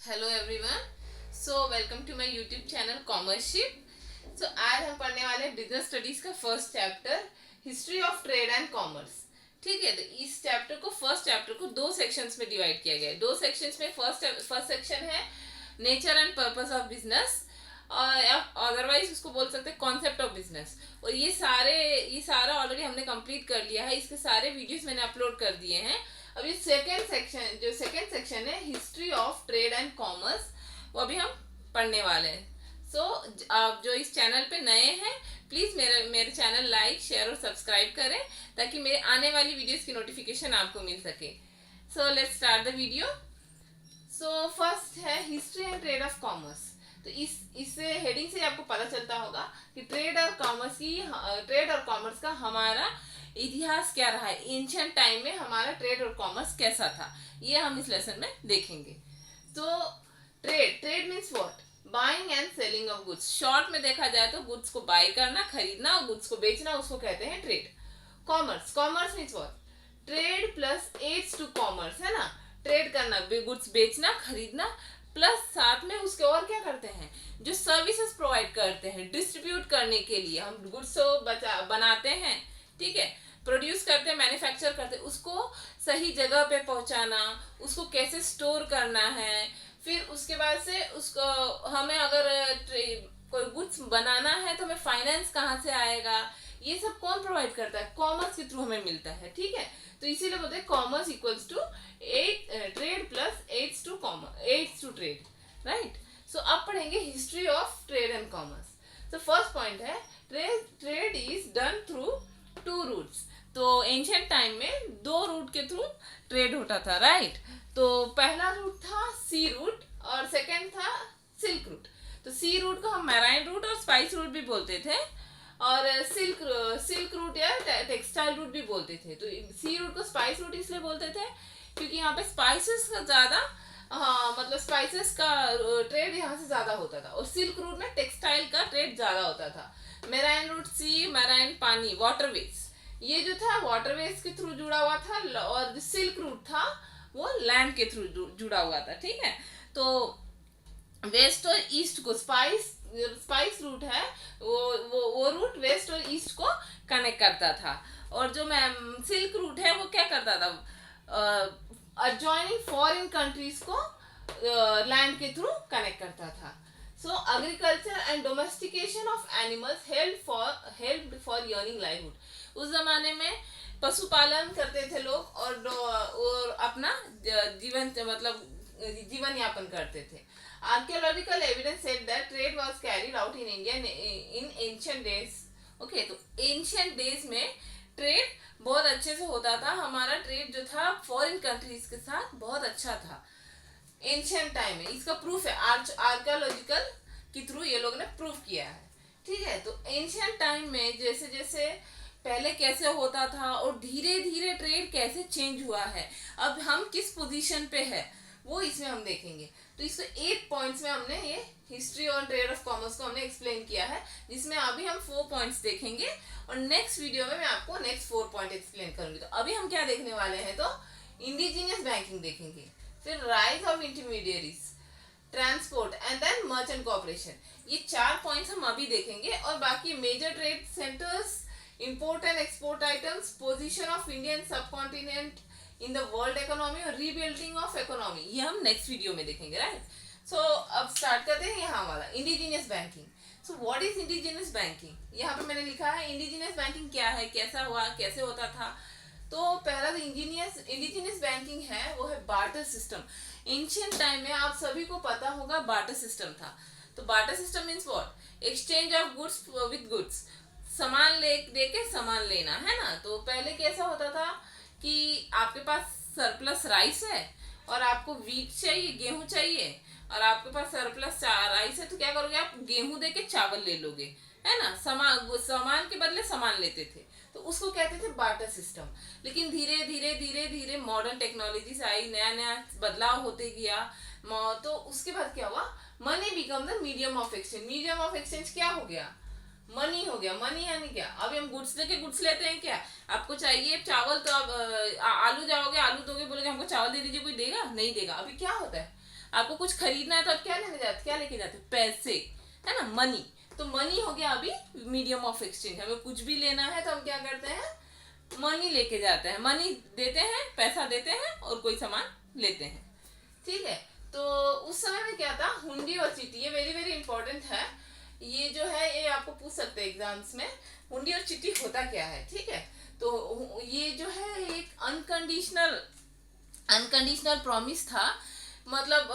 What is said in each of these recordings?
Hello everyone. Welcome to my YouTube channel कॉमर्शिप। आज हम पढ़ने वाले हैं बिजनेस स्टडीज का first chapter, history of trade and commerce. ठीक है, तो इस फर्स्ट चैप्टर को दो सेक्शंस में डिवाइड किया गया है। दो सेक्शंस में फर्स्ट सेक्शन है nature and purpose of business, और अदरवाइज उसको बोल सकते हैं कॉन्सेप्ट ऑफ बिजनेस। और ये सारा ऑलरेडी हमने कंप्लीट कर लिया है, इसके सारे वीडियोस मैंने अपलोड कर दिए हैं। अब ये सेकेंड सेक्शन है history of trade and commerce, वो अभी हम पढ़ने वाले हैं। आप जो इस चैनल पे नए हैं, प्लीज़ मेरे चैनल लाइक, शेयर और सब्सक्राइब करें ताकि मेरे आने वाली वीडियोस की नोटिफिकेशन आपको मिल सके। Let's start the video. First है history and trade of commerce. तो इससे हेडिंग से आपको पता चलता होगा कि ट्रेड और कॉमर्स का हमारा इतिहास क्या रहा है, एंशिएंट टाइम में हमारा ट्रेड और कॉमर्स कैसा था, ये हम इस लेसन में देखेंगे। तो trade means what? Buying and selling of goods. Short में देखा जाए तो गुड्स को बाय करना, खरीदना, और गुड्स को बेचना, उसको कहते हैं trade. Commerce means what? Trade plus ads to commerce, है ना। ट्रेड करना, गुड्स बेचना, खरीदना, प्लस साथ में उसके और क्या करते हैं, जो सर्विसेज प्रोवाइड करते हैं डिस्ट्रीब्यूट करने के लिए। हम गुड्स को बनाते हैं, ठीक है, प्रोड्यूस करते हैं, मैन्युफैक्चर करते हैं, उसको सही जगह पे पहुंचाना, उसको कैसे स्टोर करना है, फिर उसके बाद से उसको हमें अगर कोई गुड्स बनाना है तो हमें फाइनेंस कहाँ से आएगा, ये सब कौन प्रोवाइड करता है? कॉमर्स के थ्रू हमें मिलता है। ठीक है, तो इसीलिए बोलते हैं commerce equals to trade plus ads to trade, right. अब पढ़ेंगे history of trade and commerce. First point है trade is done through two routes. तो एंशिएंट टाइम में दो रूट के थ्रू ट्रेड होता था, राइट। तो पहला रूट था सी रूट और सेकंड था सिल्क रूट। तो सी रूट को हम मैराइन रूट और स्पाइस रूट भी बोलते थे, और सिल्क रूट या टेक्सटाइल रूट भी बोलते थे। तो सी रूट को स्पाइस रूट इसलिए बोलते थे क्योंकि यहाँ पे स्पाइसेस का ज़्यादा, हाँ मतलब स्पाइसेस का ट्रेड यहाँ से ज़्यादा होता था, और सिल्क रूट में टेक्सटाइल का ट्रेड ज़्यादा होता था। मैराइन रूट सी, मैराइन पानी, वाटरवेज, ये जो था वाटरवेज के थ्रू जुड़ा हुआ था, और जो सिल्क रूट था वो लैंड के थ्रू जुड़ा हुआ था। ठीक है, तो वेस्ट और ईस्ट को स्पाइस रूट है, वो रूट वेस्ट और ईस्ट को कनेक्ट करता था। और जो सिल्क रूट है वो क्या करता था, अडजॉइनिंग फॉरेन कंट्रीज को लैंड के थ्रू कनेक्ट करता था। Agriculture and domestication of animals helped for earning livelihood. उस जमाने में पशुपालन करते थे लोग, और अपना जीवन यापन करते थे। Archaeological evidence said that trade was carried out in India in ancient days. Okay, तो एंशिएंट डेज में ट्रेड बहुत अच्छे से होता था। हमारा ट्रेड जो था फॉरेन कंट्रीज के साथ बहुत अच्छा था एंशिएंट टाइम में। इसका प्रूफ है आर्कियोलॉजिकल के थ्रू, ये लोग ने प्रूफ किया है। ठीक है, तो एंशिएंट टाइम में जैसे जैसे पहले कैसे होता था और धीरे धीरे ट्रेड कैसे चेंज हुआ है, अब हम किस पोजीशन पे है, वो इसमें हम देखेंगे। तो इसको 8 पॉइंट्स में हमने ये हिस्ट्री और ट्रेड ऑफ कॉमर्स को हमने एक्सप्लेन किया है, जिसमें अभी हम 4 पॉइंट्स देखेंगे, और नेक्स्ट वीडियो में मैं आपको नेक्स्ट 4 पॉइंट एक्सप्लेन करूंगी। तो अभी हम क्या देखने वाले हैं, तो इंडिजीनियस बैंकिंग देखेंगे, फिर rise of intermediaries, transport and then merchant corporation. ये 4 पॉइंट्स हम अभी देखेंगे, और बाकी major trade centres, import and export items, position of Indian subcontinent in the world economy और रीबिल्डिंग ऑफ इकोनॉमी, ये हम नेक्स्ट वीडियो में देखेंगे, राइट। अब स्टार्ट करते हैं यहाँ वाला indigenous banking. What is indigenous banking? यहाँ पे मैंने लिखा है इंडिजीनियस बैंकिंग क्या है, कैसा हुआ, कैसे होता था। तो पहला जो इंडिजीनियस बैंकिंग है वो है बार्टर सिस्टम। एंशिएंट टाइम में आप सभी को पता होगा बार्टर सिस्टम था। तो barter system means what? Exchange of goods with goods, सामान दे के सामान लेना, है ना। तो पहले कैसा होता था कि आपके पास सरप्लस राइस है और आपको वीट चाहिए, गेहूं चाहिए, और आपके पास सरप्लस राइस है, तो क्या करोगे आप? गेहूं देके चावल ले लोगे, है ना। सामान के बदले सामान लेते थे, तो उसको कहते थे बार्टर सिस्टम। लेकिन धीरे धीरे धीरे धीरे मॉडर्न टेक्नोलॉजीज आई, नया नया बदलाव होते गया। तो उसके बाद क्या हुआ? Money become the medium of exchange. Medium of exchange क्या हो गया? मनी हो गया। मनी यानी क्या? अभी हम गुड्स लेके गुड्स लेते हैं क्या? आपको चाहिए चावल, तो आप आलू जाओगे, आलू दोगे, बोलोगे हमको चावल दे दीजिए, कोई देगा? नहीं देगा। अभी क्या होता है, आपको कुछ खरीदना है तो आप क्या लेने जाते, क्या लेके जाते, पैसे, है ना, मनी। तो मनी हो गया अभी मीडियम ऑफ एक्सचेंज। हमें कुछ भी लेना है तो हम क्या करते हैं, मनी लेके जाते हैं, मनी देते हैं, पैसा देते हैं और कोई सामान लेते हैं, ठीक है। तो उस समय में क्या था, हुंडी और चिट्ठी, ये वेरी वेरी इंपॉर्टेंट है। ये जो है ये आपको पूछ सकते हैं एग्जाम्स में, हुंडी और चिट्ठी होता क्या है, ठीक है। तो ये जो है एक अनकंडीशनल अनकंडीशनल प्रॉमिस था, मतलब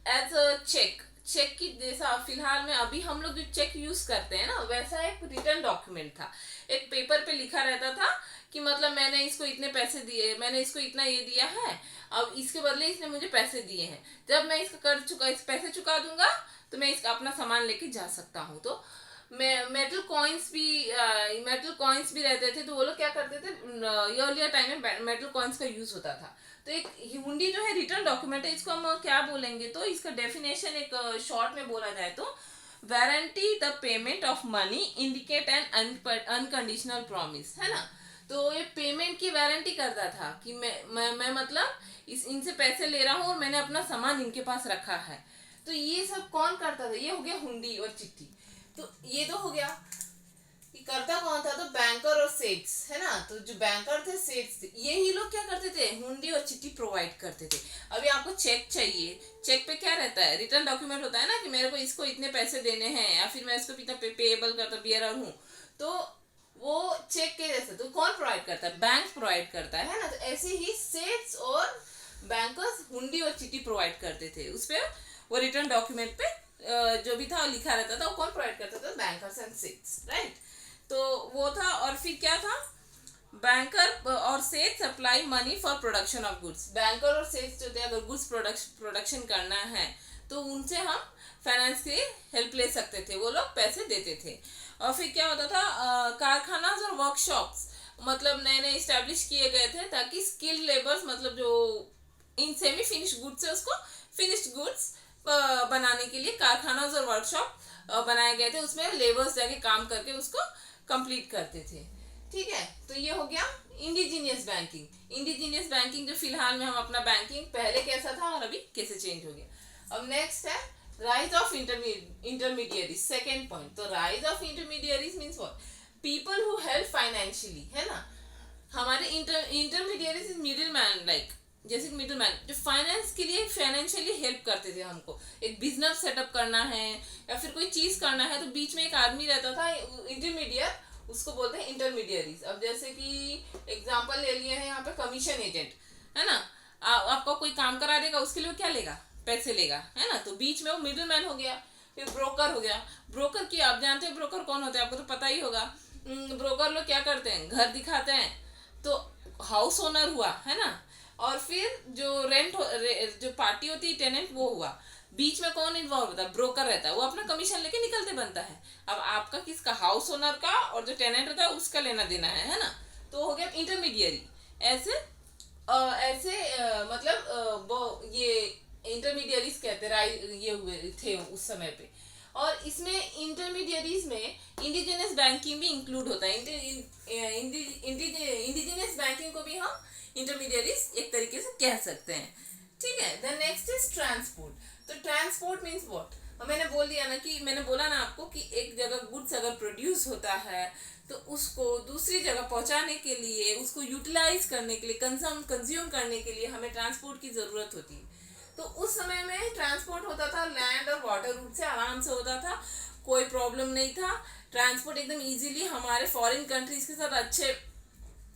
एज अ चेक, चेक की जैसा फिलहाल में अभी हम लोग जो चेक यूज करते हैं ना, वैसा एक रिटर्न डॉक्यूमेंट था। एक पेपर पे लिखा रहता था कि मतलब मैंने इसको इतने पैसे दिए, मैंने इसको इतना ये दिया है, अब इसके बदले इसने मुझे पैसे दिए हैं, जब मैं इसका कर चुका, इस पैसे चुका दूंगा तो मैं इसका अपना सामान लेके जा सकता हूँ। तो मेटल कॉइन्स भी रहते थे, तो वो लोग क्या करते थे, अर्लियर टाइम में मेटल कॉइन्स का यूज होता था। तो एक हुंडी जो है रिटर्न डॉक्यूमेंट है, इसको हम क्या बोलेंगे, तो इसका डेफिनेशन एक शॉर्ट में बोला जाए तो warranty the payment of money indicate N unconditional promise, है ना। तो ये पेमेंट की वारंटी करता था कि मैं मतलब इनसे पैसे ले रहा हूँ और मैंने अपना सामान इनके पास रखा है। तो ये सब कौन करता था, ये हो गया हुंडी और चिट्ठी। तो ये तो हो गया कि करता कौन था, तो बैंकर और सेट्स, है ना। तो जो बैंकर थे, सेट्स थे, यही लोग क्या करते थे, हुंडी और चिट्ठी प्रोवाइड करते थे। अभी आपको चेक चाहिए, चेक पे क्या रहता है, रिटर्न डॉक्यूमेंट होता है ना, कि मेरे को इसको इतने पैसे देने हैं या फिर मैं इसको इतना पेएबल करता बियरर हूँ। तो वो चेक के जैसे तो कौन प्रोवाइड करता है, बैंक प्रोवाइड करता है ना। तो ऐसे ही सेट्स और बैंकर्स हुंडी और चिट्ठी प्रोवाइड करते थे। उस पर वो रिटर्न डॉक्यूमेंट पे जो भी था लिखा रहता था, वो कौन प्रोवाइड करता था, बैंकर्स एंड सेट्स, राइट। तो वो था। और फिर क्या था, बैंकर और सेठ supply money for production of goods. Banker और सेठ जो थे, अगर गुड्स प्रोडक्शन करना है तो उनसे हम फाइनेंस की हेल्प ले सकते थे, वो लोग पैसे देते थे। और फिर क्या होता था, कारखाना और वर्कशॉप्स मतलब नए नए इस्टेब्लिश किए गए थे, ताकि स्किल्ड लेबर्स, मतलब जो इन सेमी फिनिश गुड्स है उसको फिनिश्ड गुड्स बनाने के लिए कारखाना और वर्कशॉप बनाए गए थे। उसमें लेबर्स जाके काम करके उसको कंप्लीट करते थे, ठीक है। तो ये हो गया इंडिजीनियस बैंकिंग। इंडिजीनियस बैंकिंग जो फिलहाल में हम अपना बैंकिंग पहले कैसा था और अभी कैसे चेंज हो गया। अब नेक्स्ट है rise of intermediaries, second point. तो rise of intermediaries means what, people who help financially, है ना। हमारे इंटरमीडियरीज मिडिल मैन, लाइक जैसे कि मिडिल मैन जो फाइनेंस के लिए फाइनेंशियली हेल्प करते थे हमको। एक बिजनेस सेटअप करना है या फिर कोई चीज करना है, तो बीच में एक आदमी रहता था इंटरमीडिएट, उसको बोलते हैं इंटरमीडियरीज। अब जैसे कि एग्जांपल ले लिए हैं यहाँ पे कमीशन एजेंट, है ना। आपका कोई काम करा देगा, उसके लिए वो क्या लेगा, पैसे लेगा, है ना। तो बीच में वो मिडिल मैन हो गया। फिर ब्रोकर हो गया। ब्रोकर की आप जानते हैं ब्रोकर कौन होते हैं, आपको तो पता ही होगा। ब्रोकर लोग क्या करते हैं, घर दिखाते हैं, तो हाउस ओनर हुआ, है ना। और फिर जो जो पार्टी होती है टेनेंट, वो हुआ। बीच में कौन इन्वॉल्व होता है, ब्रोकर रहता है, वो अपना कमीशन लेके निकलते बनता है। अब आपका किसका, हाउस ओनर का, और जो टेनेंट होता है उसका लेना देना है ना। तो हो गया इंटरमीडियरी। ऐसे मतलब वो ये इंटरमीडियरीज कहते हैं, ये हुए थे उस समय पे। और इसमें इंटरमीडियरीज में इंडिजिनियस बैंकिंग भी इंक्लूड होता है। इंडिजिनियस बैंकिंग को भी हम इंटरमीडियरीज एक तरीके से कह सकते हैं, ठीक है। Then next is transport. तो ट्रांसपोर्ट मीन्स व्हाट, मैंने बोल दिया ना, कि मैंने बोला ना आपको कि एक जगह गुड्स अगर प्रोड्यूस होता है तो उसको दूसरी जगह पहुंचाने के लिए, उसको यूटिलाइज करने के लिए, कंज्यूम करने के लिए हमें ट्रांसपोर्ट की जरूरत होती है। तो उस समय में ट्रांसपोर्ट होता था लैंड और वाटर रूट से, आराम से होता था, कोई प्रॉब्लम नहीं था। ट्रांसपोर्ट एकदम इजीली, हमारे फॉरेन कंट्रीज के साथ अच्छे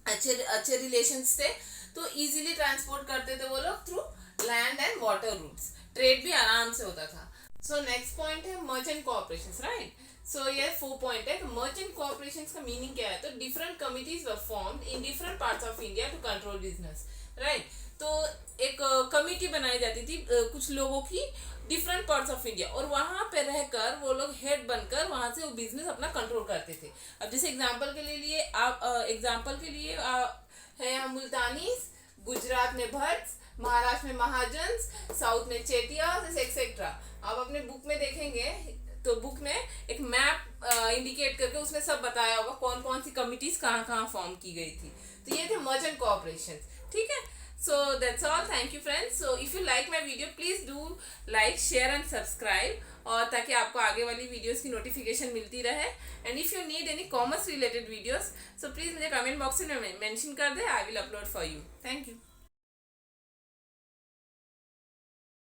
अच्छे अच्छे रिलेशंस थे, तो इजीली ट्रांसपोर्ट करते थे वो लोग through land and water routes. Trade भी आराम से होता था। सो नेक्स्ट पॉइंट है मर्चेंट कोऑपरेशंस, राइट। सो ये 4 पॉइंट है। मर्चेंट कोऑपरेशंस का मीनिंग क्या है, तो different committees were formed in different parts of India to control business, right. तो एक कमिटी बनाई जाती थी कुछ लोगों की डिफरेंट पार्ट्स ऑफ इंडिया, और वहां पे रहकर वो लोग हेड बनकर वहां से वो बिजनेस अपना कंट्रोल करते थे। अब जैसे एग्जांपल के लिए है मुल्तानीज, गुजरात में भट्ट, महाराष्ट्र में महाजन्स, साउथ में चेटियास, एक्सेट्रा। आप अपने बुक में देखेंगे तो बुक में एक मैप इंडिकेट करके उसमें सब बताया होगा कौन कौन सी कमिटीज कहाँ कहाँ फॉर्म की गई थी। तो ये थे मर्चेंट कोऑपरेशन, ठीक है। So that's all. Thank you friends. So if you like my video, please do like, share and subscribe, और ताकि आपको आगे वाली वीडियोस की नोटिफिकेशन मिलती रहे. And if you need any commerce related videos, so please मुझे कमेंट बॉक्स में मेंशन कर दे. I will upload for you. Thank you.